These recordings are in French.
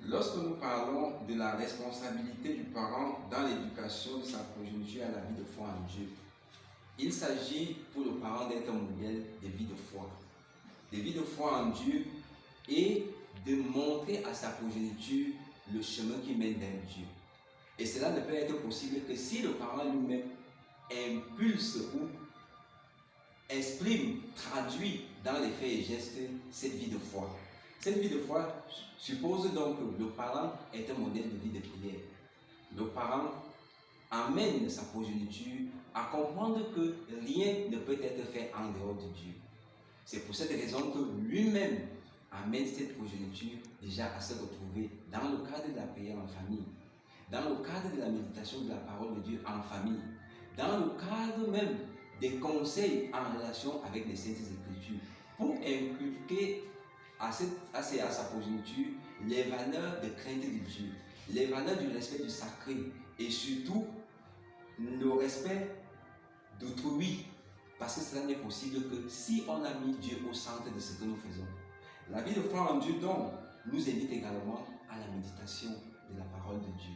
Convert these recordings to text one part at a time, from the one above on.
Lorsque nous parlons de la responsabilité du parent dans l'éducation de sa progéniture à la vie de foi en Dieu, il s'agit pour le parent d'être un modèle de vie de foi. De vie de foi en Dieu et de montrer à sa progéniture le chemin qui mène vers Dieu. Et cela ne peut être possible que si le parent lui-même impulse ou exprime, traduit dans les faits et gestes cette vie de foi. Cette vie de foi suppose donc que le parent est un modèle de vie de prière. Le parent amène sa progéniture à comprendre que rien ne peut être fait en dehors de Dieu. C'est pour cette raison que lui-même amène cette progéniture déjà à se retrouver dans le cadre de la prière en famille, dans le cadre de la méditation de la parole de Dieu en famille, dans le cadre même des conseils en relation avec les Saintes Écritures, pour inculquer à sa progéniture les valeurs de crainte de Dieu, les valeurs du respect du sacré et surtout le respect d'autrui, parce que cela n'est possible que si on a mis Dieu au centre de ce que nous faisons. La vie de foi en Dieu donc nous invite également à la méditation de la parole de Dieu.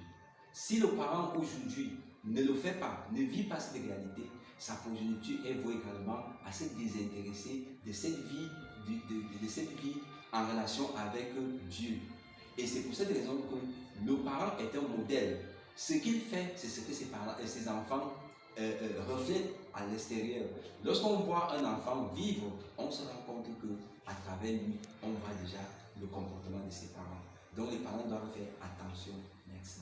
Si le parent aujourd'hui ne le fait pas, ne vit pas cette réalité, sa progéniture est vouée également à se désintéresser de cette vie, de cette vie en relation avec Dieu. Et c'est pour cette raison que le parent est un modèle. Ce qu'il fait, c'est ce que ses enfants reflètent à l'extérieur. Lorsqu'on voit un enfant vivre, on se rend compte qu'à travers lui, on voit déjà le comportement de ses parents. Donc les parents doivent faire attention. Merci.